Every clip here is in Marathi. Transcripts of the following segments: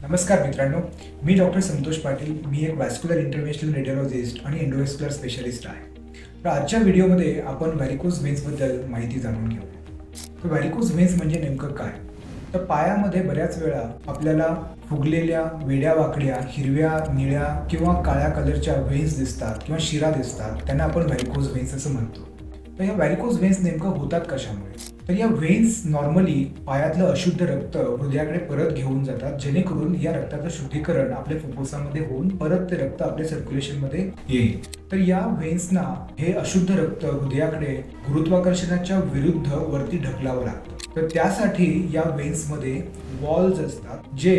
नमस्कार मित्रांनो, मी डॉक्टर संतोष पाटील. मी एक वॅस्क्युलर इंटरव्हेन्शनल रेडिओलॉजिस्ट आणि एंडोव्हास्क्युलर स्पेशलिस्ट आहे. तर आजच्या व्हिडिओमध्ये आपण व्हॅरिकोज व्हेन्सबद्दल माहिती जाणून घेऊ. तर व्हॅरिकोज व्हेन्स म्हणजे नेमकं काय? तर पायामध्ये बऱ्याच वेळा आपल्याला फुगलेल्या, वेड्या वाकड्या, हिरव्या, निळ्या किंवा काळ्या कलरच्या व्हेन्स दिसतात किंवा शिरा दिसतात. त्यांना आपण व्हॅरिकोज व्हेन्स असं म्हणतो. तर या व्हॅरिकोज व्हेन्स नेमकं होतात कशामुळे? तर या व्हेन्स नॉर्मली पायातलं अशुद्ध रक्त हृदयाकडे परत घेऊन जातात, जेणेकरून या रक्ताचं शुद्धीकरण आपल्या फुफ्फुसामध्ये होऊन परत ते रक्त आपल्या सर्क्युलेशनमध्ये येईल. तर या व्हेन्सना हे अशुद्ध रक्त हृदयाकडे गुरुत्वाकर्षणाच्या विरुद्ध वरती ढकलावं लागतं. तर त्यासाठी या व्हेन्समध्ये वॉल्स असतात, जे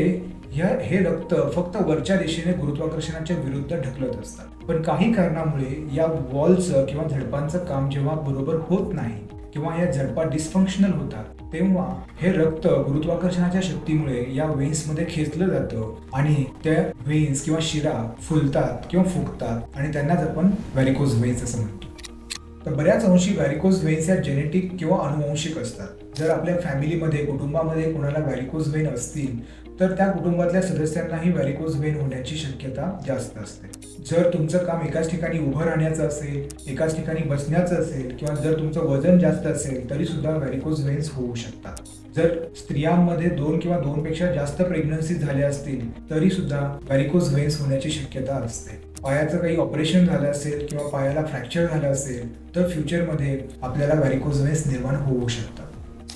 हे रक्त फक्त वरच्या दिशेने गुरुत्वाकर्षणाच्या विरुद्ध ढकलत असतात. पण काही कारणामुळे या वॉलचं किंवा झडपांचं काम जेव्हा बरोबर होत नाही किंवा या झडपा डिस्फंक्शनल होतात, तेव्हा हे रक्त गुरुत्वाकर्षणाच्या शक्तीमुळे या व्हेन्समध्ये खेचलं जातं आणि त्या व्हेन्स किंवा शिरा फुलतात किंवा फुगतात आणि त्यांनाच आपण व्हॅरिकोज व्हेन्स असं म्हणतो. तर बऱ्याच अंशी व्हॅरिकोज व्हेन्स या जेनेटिक किंवा अनुवंशिक असतात. जर आपल्या फॅमिलीमध्ये, कुटुंबामध्ये कोणाला व्हॅरिकोज व्हेन असतील तर त्या कुटुंबातल्या सदस्यांनाही व्हॅरिकोज व्हेन होण्याची शक्यता जास्त असते. जर तुमचं काम एकाच ठिकाणी उभं राहण्याचं असेल, एकाच ठिकाणी बसण्याचं असेल किंवा जर तुमचं वजन जास्त असेल तरी सुद्धा व्हॅरिकोज व्हेन्स होऊ शकतात. जर स्त्रियांमध्ये 2 किंवा 2 पेक्षा जास्त प्रेग्नन्सी झाल्या असतील तरी सुद्धा व्हॅरिकोज व्हेन्स होण्याची शक्यता असते. पायाचं काही ऑपरेशन झालं असेल किंवा पायाला फ्रॅक्चर झालं असेल तर फ्युचरमध्ये आपल्याला व्हॅरिकोज व्हेन्स निर्माण होऊ शकतात.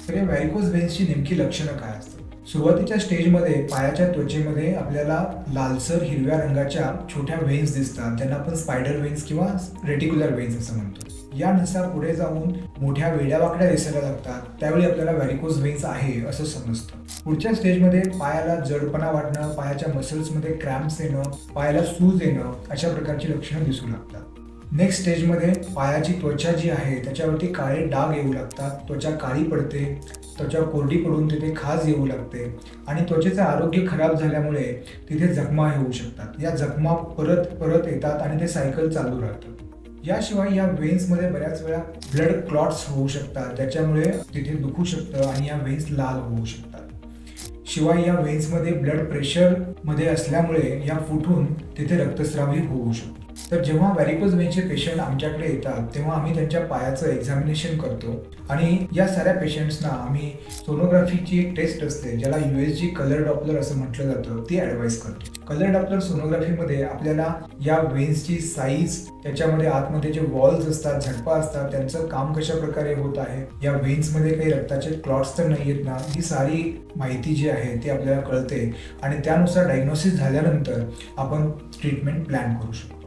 तर या व्हॅरिकोज व्हेन्सची नेमकी लक्षणं काय असतात? सुरुवातीच्या स्टेजमध्ये पायाच्या त्वचेमध्ये आपल्याला लालसर हिरव्या रंगाच्या छोट्या व्हेन्स दिसतात, ज्यांना आपण स्पायडर व्हेन्स किंवा रेटिक्युलर व्हेन्स असं म्हणतो. या नसा पुढे जाऊन मोठ्या वेड्या वाकड्या दिसायला लागतात. त्यावेळी आपल्याला व्हॅरिकोज व्हेन्स आहे असं समजतं. पुढच्या स्टेजमध्ये पायाला जडपणा वाढणं, पायाच्या मसल्समध्ये क्रॅम्प्स येणं, पायाला सूज येणं अशा प्रकारची लक्षणं दिसू लागतात. नेक्स्ट स्टेजमध्ये पायाची त्वचा जी आहे त्याच्यावरती काळे डाग येऊ लागतात, त्वचा काळी पडते, त्वचा कोरडी पडून तिथे खाज येऊ लागते आणि त्वचेचं आरोग्य खराब झाल्यामुळे तिथे जखमा होऊ शकतात. या जखमा परत परत येतात आणि ते सायकल चालू राहतं. याशिवाय या व्हेन्समध्ये बऱ्याच वेळा ब्लड क्लॉट्स होऊ शकतात, ज्याच्यामुळे तिथे दुखू शकतं आणि या व्हेन्स लाल होऊ शकतात. शिवाय या व्हेन्समध्ये ब्लड प्रेशर मध्ये असल्यामुळे या फुटून तिथे रक्तस्रावही होऊ शकतो. तर जेव्हा व्हॅरिकोज व्हेनचे पेशंट आमच्याकडे येतात तेव्हा आम्ही त्यांच्या पायाचं एक्झामिनेशन करतो आणि या साऱ्या पेशंट्सना आम्ही सोनोग्राफीची एक टेस्ट असते, ज्याला USG कलर डॉपलर असं म्हटलं जातं, ती ॲडवाईस करतो. कलर डॉपलर सोनोग्राफीमध्ये आपल्याला या व्हेन्सची साईज, त्याच्यामध्ये आतमध्ये जे वॉल्स असतात, झडपा असतात, त्यांचं काम कशा प्रकारे होत आहे, या व्हेन्समध्ये काही रक्ताचे क्लॉट्स तर नाही आहेत ना, ही सारी माहिती जी आहे ती आपल्याला कळते आणि त्यानुसार डायग्नोसिस झाल्यानंतर आपण ट्रीटमेंट प्लॅन करू शकतो.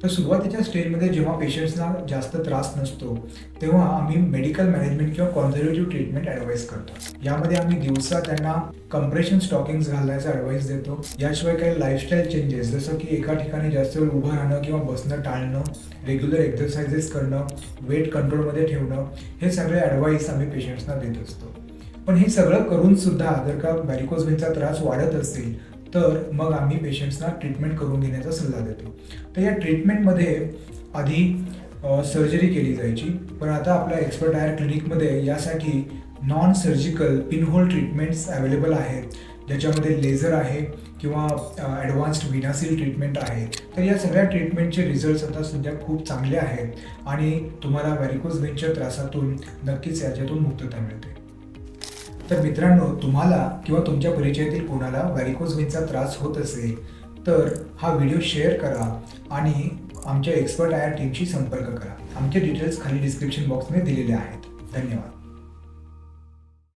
तर सुरुवातीच्या स्टेजमध्ये जेव्हा पेशंट्सना जास्त त्रास नसतो तेव्हा आम्ही मेडिकल मॅनेजमेंट किंवा कॉन्झर्वेटिव्ह ट्रीटमेंट ॲडवाईस करतो. यामध्ये आम्ही दिवसा त्यांना कंप्रेशन स्टॉकिंग्स घालण्याचा ॲडवाईस देतो. याशिवाय काही लाईफस्टाईल चेंजेस, जसं की एका ठिकाणी जास्त वेळ उभं राहणं किंवा बसणं टाळणं, रेग्युलर एक्सरसाइजेस करणं, वेट कंट्रोलमध्ये ठेवणं, हे सगळे ॲडवाईस आम्ही पेशंट्सना देत असतो. पण हे सगळं करून सुद्धा जर का व्हॅरिकोज व्हेनचा त्रास वाढत असेल तर मग आम्ही पेशंट्सना ट्रीटमेंट करून घेण्याचा सल्ला देतो. तर या ट्रीटमेंटमध्ये आधी सर्जरी केली जायची, पण आता आपल्या एक्सपर्ट आयर क्लिनिकमध्ये यासाठी non surgical pinhole treatments available आहेत, ज्याच्यामध्ये लेझर आहे किंवा ॲडव्हान्स्ड व्हिनासील ट्रीटमेंट आहे. तर या सगळ्या ट्रीटमेंटचे रिझल्ट्स आता सध्या खूप चांगले आहेत आणि तुम्हाला व्हॅरिकोज व्हेनच्या त्रासातून नक्कीच याच्यातून मुक्तता मिळते. तर मित्रांनो, तुम्हाला किंवा तुमच्या परिचयातील कोणाला व्हॅरिकोज व्हेनचा त्रास होत असेल तर हा व्हिडिओ शेअर करा आणि आमच्या एक्सपर्ट आयर टीमशी संपर्क करा. आमचे डिटेल्स खाली डिस्क्रिप्शन बॉक्समध्ये दिलेले आहेत. धन्यवाद.